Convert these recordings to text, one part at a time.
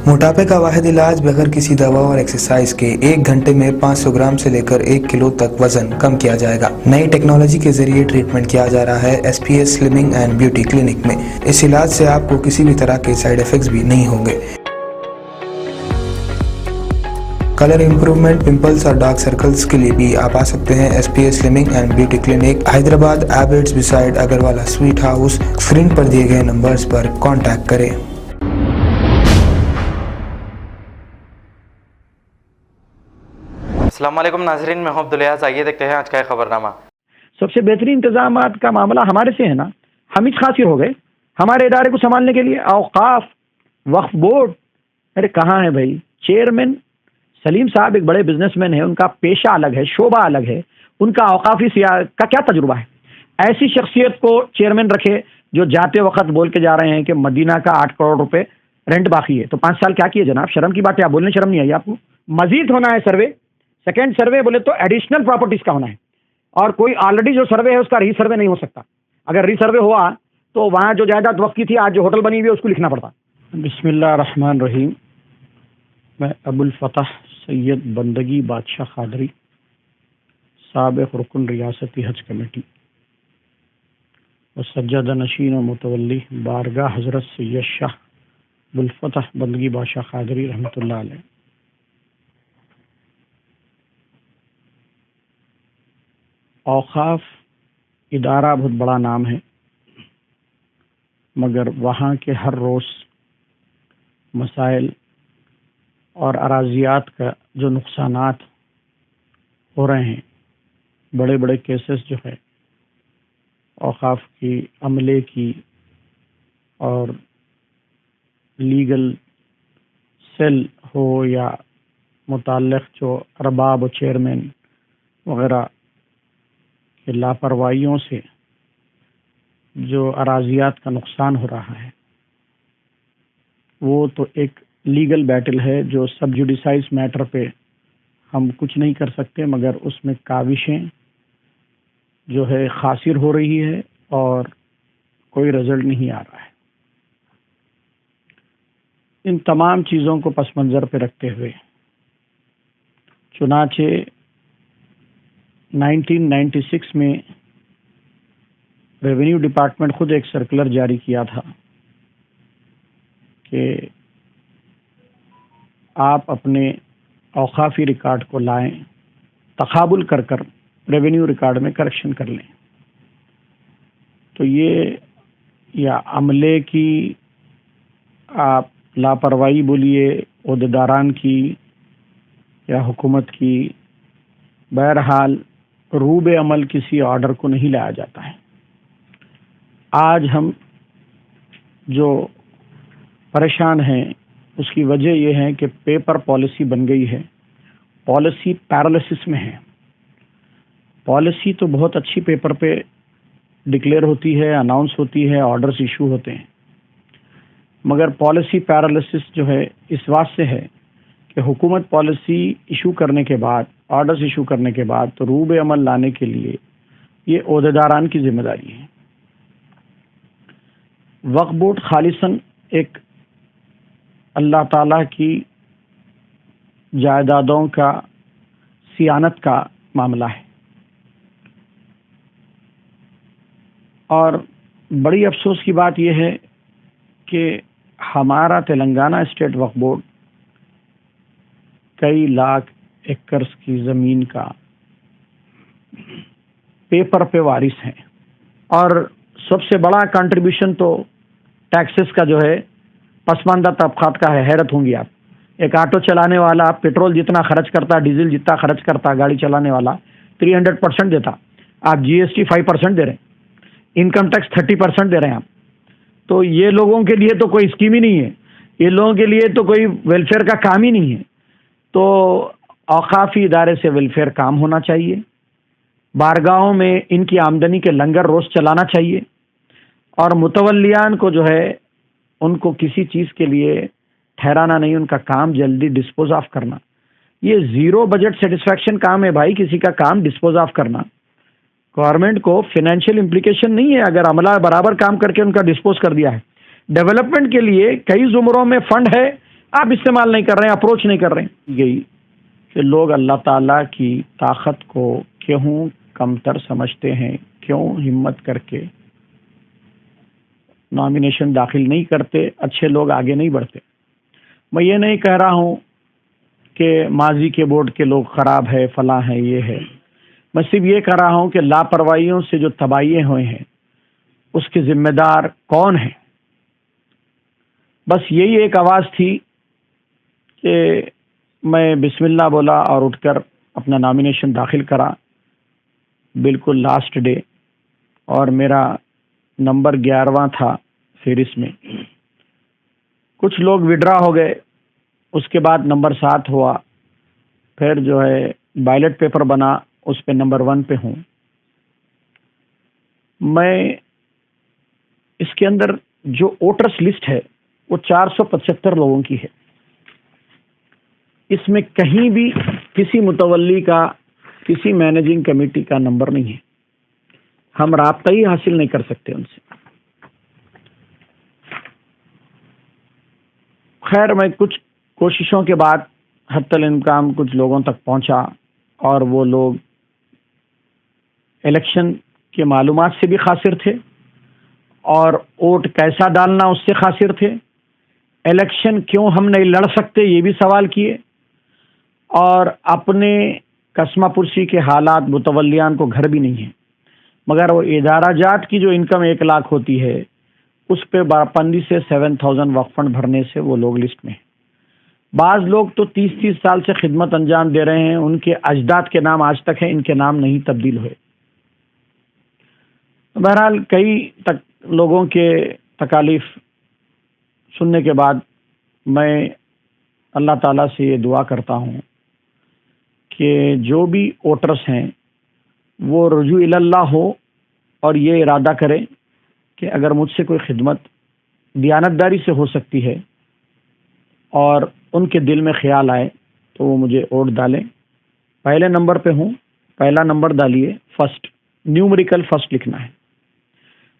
موٹاپے کا واحد علاج بغیر کسی دوا اور ایکسرسائز کے 1 گھنٹے میں 500 گرام سے لے کر 1 کلو تک وزن کم کیا جائے گا۔ نئی ٹیکنالوجی کے ذریعے ٹریٹمنٹ کیا جا رہا ہے S P S slimming and beauty clinic میں۔ اس علاج سے آپ کو کسی بھی طرح کے سائیڈ ایفیکٹس بھی نہیں ہوں گے۔ کلر امپروومنٹ، پمپلز اور ڈارک سرکلز کے لیے بھی آپ آ سکتے ہیں S P S slimming and beauty clinic, Hyderabad, Abids beside Agarwala sweet house. Screen پر دیے گئے نمبرز پر کانٹیکٹ کریں۔ السلام علیکم ناظرین، میں ہوں عبدالیاز۔ آئیے دیکھتے ہیں آج کا خبر نامہ۔ سب سے بہترین انتظامات کا معاملہ ہمارے سے ہے نا، ہم ہی خاصی ہو گئے ہمارے ادارے کو سنبھالنے کے لیے۔ اوقاف وقف بورڈ، ارے کہاں ہے بھائی چیئرمین سلیم صاحب؟ ایک بڑے بزنس مین ہیں، ان کا پیشہ الگ ہے، شعبہ الگ ہے، ان کا اوقافی کا کیا تجربہ ہے؟ ایسی شخصیت کو چیئرمین رکھے جو جاتے وقت بول کے جا رہے ہیں کہ مدینہ کا 8 کروڑ روپے رینٹ باقی ہے، تو 5 سال کیا کیے جناب؟ شرم کی بات ہے، آپ بولنے شرم نہیں آئی آپ کو؟ مزید ہونا ہے سروے، سیکنڈ سروے بولے تو ایڈیشنل پراپرٹیز کا ہونا ہے، اور کوئی آلریڈی جو سروے ہے اس کا ری سروے نہیں ہو سکتا۔ اگر ری سروے ہوا تو وہاں جو جائیداد وقت کی تھی، آج جو ہوٹل بنی ہوئی ہے اس کو لکھنا پڑتا۔ بسم اللہ الرحمن الرحیم۔ میں ابو الفتح سید بندگی بادشاہ قادری، سابق رکن ریاستی حج کمیٹی و سجادہ نشین و متولی بارگاہ حضرت سید شاہ ابو الفتح بندگی بادشاہ قادری رحمۃ اللہ علیہ، اوقاف ادارہ بہت بڑا نام ہے، مگر وہاں کے ہر روز مسائل اور اراضیات کا جو نقصانات ہو رہے ہیں، بڑے بڑے کیسز جو ہے اوقاف کی، عملے کی اور لیگل سیل ہو یا متعلق جو ارباب و چیئرمین وغیرہ کہ لاپرواہیوں سے جو اراضیات کا نقصان ہو رہا ہے، وہ تو ایک لیگل بیٹل ہے جو سب جوڈیسائز میٹر پہ ہم کچھ نہیں کر سکتے، مگر اس میں کاوشیں جو ہے خاسر ہو رہی ہے اور کوئی رزلٹ نہیں آ رہا ہے۔ ان تمام چیزوں کو پس منظر پہ رکھتے ہوئے چنانچہ 1996 میں ریونیو ڈپارٹمنٹ خود ایک سرکولر جاری کیا تھا کہ آپ اپنے اوقافی ریکارڈ کو لائیں، تقابل کر ریونیو ریکارڈ میں کریکشن کر لیں۔ تو یہ یا عملے کی آپ لاپرواہی بولیے، عہدیداران کی یا حکومت کی، بہرحال روب عمل کسی آرڈر کو نہیں لایا جاتا ہے۔ آج ہم جو پریشان ہیں اس کی وجہ یہ ہے کہ پیپر پالیسی بن گئی ہے، پالیسی پیرالسس میں ہے۔ پالیسی تو بہت اچھی پیپر پہ ڈکلیئر ہوتی ہے، اناؤنس ہوتی ہے، آرڈرز ایشو ہوتے ہیں، مگر پالیسی پیرالسس جو ہے اس واسطے ہے کہ حکومت پالیسی ایشو کرنے کے بعد، آرڈرز ایشو کرنے کے بعد تو روب عمل لانے کے لیے یہ عہدیداران کی ذمہ داری ہے۔ وقف بورڈ خالصاً ایک اللہ تعالیٰ کی جائیدادوں کا صیانت کا معاملہ ہے، اور بڑی افسوس کی بات یہ ہے کہ ہمارا تلنگانہ اسٹیٹ وقف بورڈ کئی لاکھ ایکڑز کی زمین کا پیپر پہ وارث ہیں، اور سب سے بڑا کنٹریبیوشن تو ٹیکسز کا جو ہے پسماندہ طبقات کا ہے۔ حیرت ہوں گی آپ، ایک آٹو چلانے والا پیٹرول جتنا خرچ کرتا، ڈیزل جتنا خرچ کرتا، گاڑی چلانے والا 300% دیتا، آپ جی ایس ٹی 5% دے رہے ہیں، انکم ٹیکس 30% دے رہے ہیں آپ۔ تو یہ لوگوں کے لیے تو کوئی اسکیم ہی نہیں ہے، یہ لوگوں کے لیے تو کوئی ویلفیئر کا کام ہی نہیں ہے۔ تو اوقافی ادارے سے ویلفیئر کام ہونا چاہیے، بارگاہوں میں ان کی آمدنی کے لنگر روز چلانا چاہیے، اور متولیان کو جو ہے ان کو کسی چیز کے لیے ٹھہرانا نہیں، ان کا کام جلدی ڈسپوز آف کرنا۔ یہ زیرو بجٹ سیٹسفیکشن کام ہے بھائی، کسی کا کام ڈسپوز آف کرنا۔ گورنمنٹ کو فنانشیل امپلیکیشن نہیں ہے اگر عملہ برابر کام کر کے ان کا ڈسپوز کر دیا ہے۔ ڈیولپمنٹ کے لیے کئی زمروں میں فنڈ ہے، آپ استعمال نہیں کر رہے ہیں, اپروچ نہیں کر رہے ہیں. یہی کہ لوگ اللہ تعالیٰ کی طاقت کو کیوں کمتر سمجھتے ہیں, کیوں ہمت کر کے نامینیشن داخل نہیں کرتے, اچھے لوگ آگے نہیں بڑھتے. میں یہ نہیں کہہ رہا ہوں کہ ماضی کے بورڈ کے لوگ خراب ہے, فلاں ہے, یہ ہے. میں صرف یہ کہہ رہا ہوں کہ لاپرواہیوں سے جو تباہیاں ہوئے ہیں اس کے ذمہ دار کون ہیں. بس یہی ایک آواز تھی کہ میں بسم اللہ بولا اور اٹھ کر اپنا نامینیشن داخل کرا بالکل لاسٹ ڈے, اور میرا نمبر 11واں تھا فہرست میں. کچھ لوگ وڈرا ہو گئے, اس کے بعد نمبر 7 ہوا, پھر جو ہے بیلٹ پیپر بنا, اس پہ نمبر 1 پہ ہوں. میں اس کے اندر جو ووٹرس لسٹ ہے وہ 475 لوگوں کی ہے. اس میں کہیں بھی کسی متولی کا, کسی مینیجنگ کمیٹی کا نمبر نہیں ہے. ہم رابطہ ہی حاصل نہیں کر سکتے ان سے. خیر, میں کچھ کوششوں کے بعد حتی الامکان کچھ لوگوں تک پہنچا, اور وہ لوگ الیکشن کے معلومات سے بھی قاصر تھے, اور ووٹ کیسا ڈالنا اس سے قاصر تھے. الیکشن کیوں ہم نہیں لڑ سکتے یہ بھی سوال کیے, اور اپنے قسمہ پرسی کے حالات متولیان کو گھر بھی نہیں ہے, مگر وہ ادارہ جات کی جو انکم 1 لاکھ ہوتی ہے اس پہ پابندی سے 7000 وقف فنڈ بھرنے سے وہ لوگ لسٹ میں ہیں. بعض لوگ تو 30 سال سے خدمت انجام دے رہے ہیں, ان کے اجداد کے نام آج تک ہیں, ان کے نام نہیں تبدیل ہوئے. بہرحال کئی لوگوں کے تکالیف سننے کے بعد میں اللہ تعالیٰ سے یہ دعا کرتا ہوں کہ جو بھی ووٹرس ہیں وہ رجوع اللہ ہو, اور یہ ارادہ کریں کہ اگر مجھ سے کوئی خدمت دیانتداری سے ہو سکتی ہے اور ان کے دل میں خیال آئے تو وہ مجھے ووٹ ڈالیں. پہلے نمبر پہ ہوں, پہلا نمبر ڈالیے, فرسٹ, نیومریکل فرسٹ لکھنا ہے.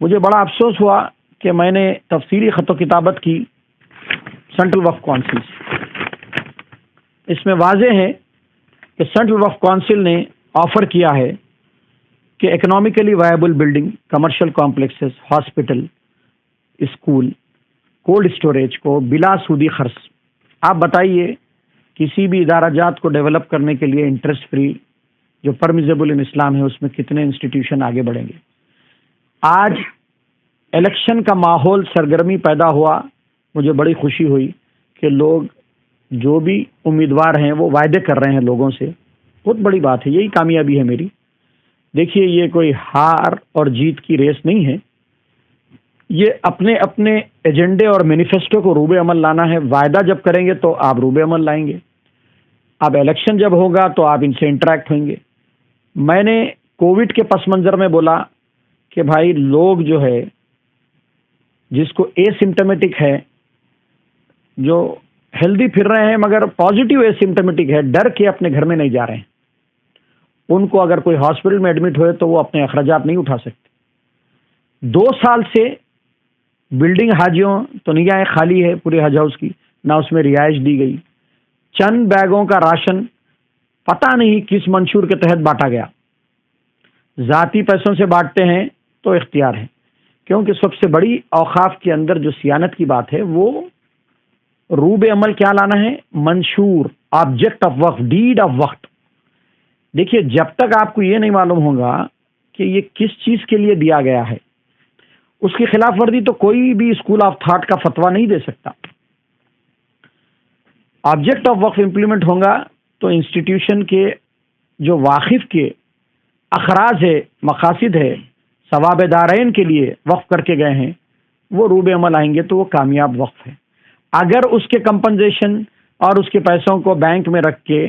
مجھے بڑا افسوس ہوا کہ میں نے تفصیلی خط و کتابت کی سینٹرل وقف کونسل سے. اس میں واضح ہے کہ سینٹرل وقف کونسل نے آفر کیا ہے کہ economically viable building, commercial complexes, hospital, school, cold storage کو بلا سودی خرچ. آپ بتائیے کسی بھی ادارہ جات کو ڈیولپ کرنے کے لیے انٹرسٹ فری جو پرمیزیبل ان اسلام ہے اس میں کتنے انسٹیٹیوشن آگے بڑھیں گے. آج الیکشن کا ماحول سرگرمی پیدا ہوا, مجھے بڑی خوشی ہوئی کہ لوگ جو بھی امیدوار ہیں وہ وعدے کر رہے ہیں لوگوں سے. بہت بڑی بات ہے, یہی کامیابی ہے میری. دیکھیے یہ کوئی ہار اور جیت کی ریس نہیں ہے, یہ اپنے اپنے ایجنڈے اور مینیفیسٹو کو روبے عمل لانا ہے. وعدہ جب کریں گے تو آپ روبے عمل لائیں گے, اب الیکشن جب ہوگا تو آپ ان سے انٹریکٹ ہوئیں گے. میں نے کووڈ کے پس منظر میں بولا کہ بھائی لوگ جو ہے جس کو اے سمٹمیٹک ہے, جو ہیلدی پھر رہے ہیں مگر پازیٹیو اے سمٹمیٹک ہے, ڈر کے اپنے گھر میں نہیں جا رہے ہیں, ان کو اگر کوئی ہاسپٹل میں ایڈمٹ ہوئے تو وہ اپنے اخراجات نہیں اٹھا سکتے. 2 سال سے بلڈنگ حاجیوں تو نگاہیں خالی ہے پورے حج ہاؤس کی, نہ اس میں رہائش دی گئی. چند بیگوں کا راشن پتہ نہیں کس منشور کے تحت بانٹا گیا. ذاتی پیسوں سے بانٹتے ہیں تو اختیار ہے, کیونکہ سب سے بڑی اوقاف کے اندر جو سیانت کی بات ہے وہ روب عمل کیا لانا ہے, منشور, آبجیکٹ آف وقف, ڈیڈ آف وقف. دیکھیے جب تک آپ کو یہ نہیں معلوم ہوگا کہ یہ کس چیز کے لیے دیا گیا ہے اس کی خلاف ورزی تو کوئی بھی اسکول آف تھاٹ کا فتویٰ نہیں دے سکتا. آبجیکٹ آف وقف امپلیمنٹ ہوگا تو انسٹیٹیوشن کے جو واقف کے اخراج ہے, مقاصد ہے, ثواب دارین کے لیے وقف کر کے گئے ہیں وہ روب عمل آئیں گے تو وہ کامیاب وقف ہے. اگر اس کے کمپنسیشن اور اس کے پیسوں کو بینک میں رکھ کے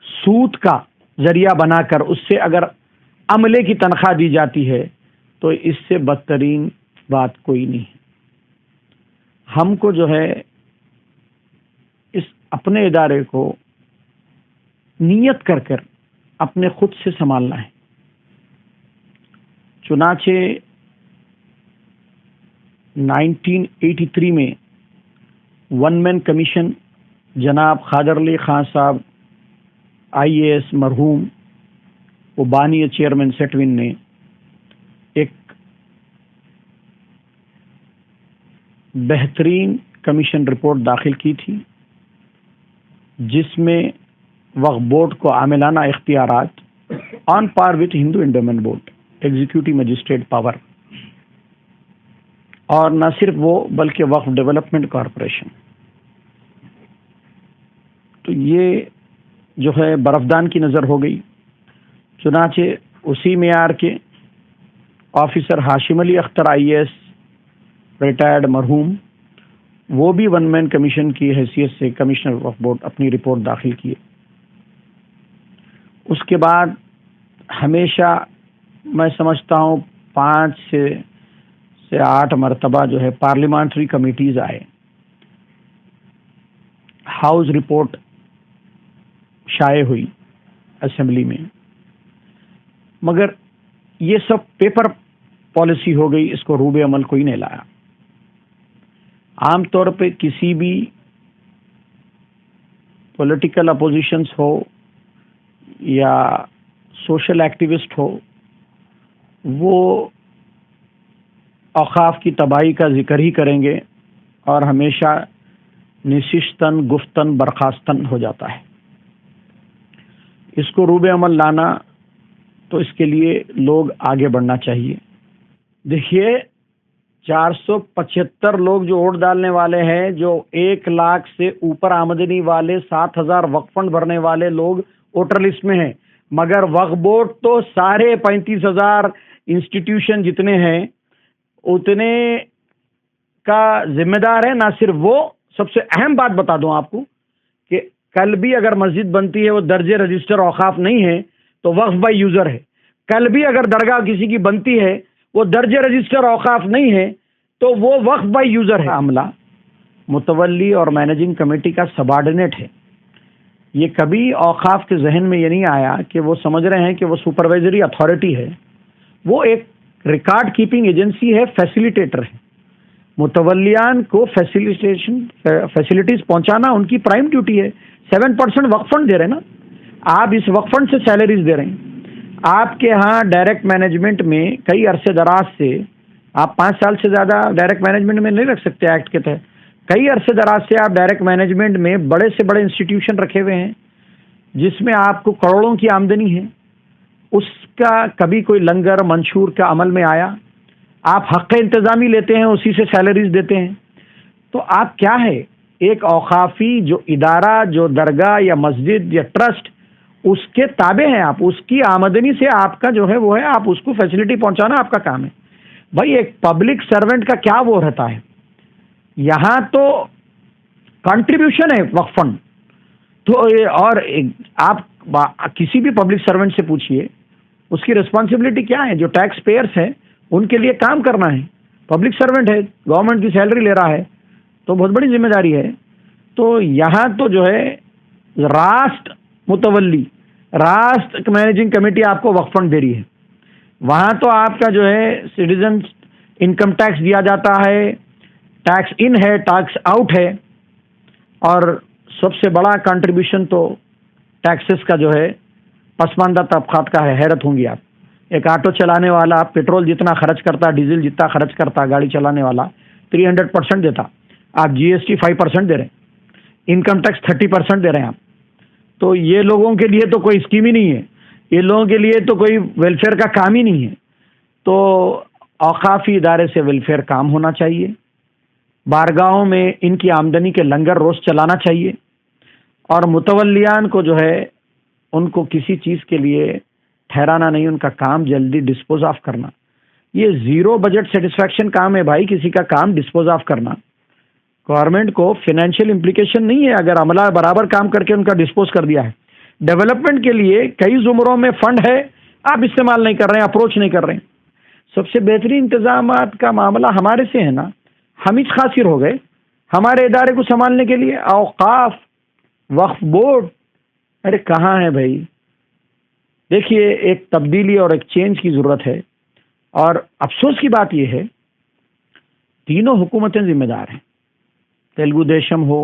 سود کا ذریعہ بنا کر اس سے اگر عملے کی تنخواہ دی جاتی ہے تو اس سے بدترین بات کوئی نہیں ہے. ہم کو جو ہے اس اپنے ادارے کو نیت کر کر اپنے خود سے سنبھالنا ہے. چنانچہ 1983 میں 1 مین کمیشن جناب خادر علی خان صاحب IAS مرحوم وہ بانی چیئرمین سیٹون نے ایک بہترین کمیشن رپورٹ داخل کی تھی جس میں وقف بورڈ کو عاملانہ اختیارات آن پار with Hindu endowment board executive magistrate power, اور نہ صرف وہ بلکہ وقف ڈیولپمنٹ کارپوریشن، تو یہ جو ہے برفدان کی نظر ہو گئی۔ چنانچہ اسی معیار کے آفیسر ہاشم علی اختر IAS ریٹائرڈ مرحوم وہ بھی ون مین کمیشن کی حیثیت سے کمشنر وقف بورڈ اپنی رپورٹ داخل کیے۔ اس کے بعد ہمیشہ میں سمجھتا ہوں 5 سے 8 مرتبہ جو ہے پارلیمانٹری کمیٹیز آئے، ہاؤس رپورٹ شائع ہوئی اسمبلی میں، مگر یہ سب پیپر پالیسی ہو گئی، اس کو روب عمل کوئی نہیں لایا۔ عام طور پہ کسی بھی پولیٹیکل اپوزیشنز ہو یا سوشل ایکٹیوسٹ ہو، وہ اوقاف کی تباہی کا ذکر ہی کریں گے اور ہمیشہ نشستن گفتن برخاستن ہو جاتا ہے۔ اس کو روب عمل لانا تو اس کے لیے لوگ آگے بڑھنا چاہیے۔ دیکھیے 475 لوگ جو ووٹ ڈالنے والے ہیں، جو 1 لاکھ سے اوپر آمدنی والے 7,000 وقف فنڈ بھرنے والے لوگ ووٹر لسٹ میں ہیں، مگر وقف بورڈ تو سارے 35,000 انسٹیٹیوشن جتنے ہیں اتنے کا ذمہ دار ہے۔ نہ صرف وہ، سب سے اہم بات بتا دوں آپ کو کہ کل بھی اگر مسجد بنتی ہے وہ درج رجسٹر اوقاف نہیں ہے تو وقف بائی یوزر ہے۔ کل بھی اگر درگاہ کسی کی بنتی ہے وہ درج رجسٹر اوقاف نہیں ہے تو وہ وقف بائی یوزر ہے۔ عملہ متولی اور مینیجنگ کمیٹی کا سبارڈینیٹ ہے۔ یہ کبھی اوقاف کے ذہن میں یہ نہیں آیا کہ وہ سمجھ رہے ہیں کہ وہ سپروائزری اتھارٹی ہے، وہ ایک ریکارڈ کیپنگ ایجنسی ہے، فیسیلیٹیٹر ہے۔ متولیان کو فیسلٹیز پہنچانا ان کی پرائم ڈیوٹی ہے۔ 7% وقف فنڈ دے رہے ہیں نا آپ، اس وقف فنڈ سے سیلریز دے رہے ہیں۔ آپ کے ہاں ڈائریکٹ مینجمنٹ میں کئی عرصے دراز سے، آپ 5 سال سے زیادہ ڈائریکٹ مینجمنٹ میں نہیں رکھ سکتے ایکٹ کے تحت، کئی عرصے دراز سے آپ ڈائریکٹ مینجمنٹ میں بڑے سے بڑے انسٹیٹیوشن رکھے ہوئے ہیں جس میں آپ کو کروڑوں کی آمدنی ہے، اس کا کبھی کوئی لنگر منشور کا عمل میں آیا؟ آپ حق انتظامی لیتے ہیں، اسی سے سیلریز دیتے ہیں، تو آپ کیا ہے؟ ایک اوقافی جو ادارہ، جو درگاہ یا مسجد یا ٹرسٹ، اس کے تابع ہیں آپ، اس کی آمدنی سے آپ کا جو ہے وہ ہے، آپ اس کو فیسلٹی پہنچانا آپ کا کام ہے۔ بھائی ایک پبلک سرونٹ کا کیا وہ رہتا ہے؟ یہاں تو کنٹریبیوشن ہے وقف فنڈ تو، اور آپ کسی بھی پبلک سرونٹ سے پوچھئے اس کی ریسپانسبلٹی کیا ہے؟ جو ٹیکس پیئرس ہیں ان کے لیے کام کرنا ہے، پبلک سرونٹ ہے، گورنمنٹ کی سیلری لے رہا ہے تو بہت بڑی ذمہ داری ہے۔ تو یہاں تو جو ہے راست متولی، راست مینیجنگ کمیٹی آپ کو وقف فنڈ دے رہی ہے، وہاں تو آپ کا جو ہے سٹیزن انکم ٹیکس دیا جاتا ہے، ٹیکس ان ہے، ٹیکس آؤٹ ہے، اور سب سے بڑا کنٹریبیوشن تو ٹیکسز کا جو ہے پسماندہ طبقات کا ہے۔ حیرت ہوں گی آپ، ایک آٹو چلانے والا پیٹرول جتنا خرچ کرتا، ڈیزل جتنا خرچ کرتا، گاڑی چلانے والا 300% دیتا، آپ GST 5% دے رہے ہیں، انکم ٹیکس 30% دے رہے ہیں آپ، تو یہ لوگوں کے لیے تو کوئی اسکیم ہی نہیں ہے، یہ لوگوں کے لیے تو کوئی ویلفیئر کا کام ہی نہیں ہے۔ تو اوقافی ادارے سے ویلفیئر کام ہونا چاہیے، بارگاہوں میں ان کی آمدنی کے لنگر روز چلانا چاہیے، اور متولیان کو جو ہے ان کو کسی چیز کے لیے ٹھہرانا نہیں، ان کا کام جلدی ڈسپوز آف کرنا۔ یہ زیرو بجٹ سیٹسفیکشن کام ہے بھائی، کسی کا کام ڈسپوز آف کرنا۔ گورنمنٹ کو فنانشیل امپلیکیشن نہیں ہے اگر عملہ برابر کام کر کے ان کا ڈسپوز کر دیا ہے۔ ڈیولپمنٹ کے لیے کئی زمروں میں فنڈ ہے، آپ استعمال نہیں کر رہے ہیں، اپروچ نہیں کر رہے ہیں۔ سب سے بہترین انتظامات کا معاملہ ہمارے سے ہے نا، ہم ہی خاصر ہو گئے ہمارے ادارے کو سنبھالنے کے لیے۔ اوقاف، وقف بورڈ، ارے کہاں ہے بھائی؟ دیکھیے ایک تبدیلی اور ایک چینج کی ضرورت ہے، اور افسوس کی بات یہ ہے تینوں حکومتیں ذمہ دار ہیں، تیلگو دیشم ہو،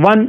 1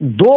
2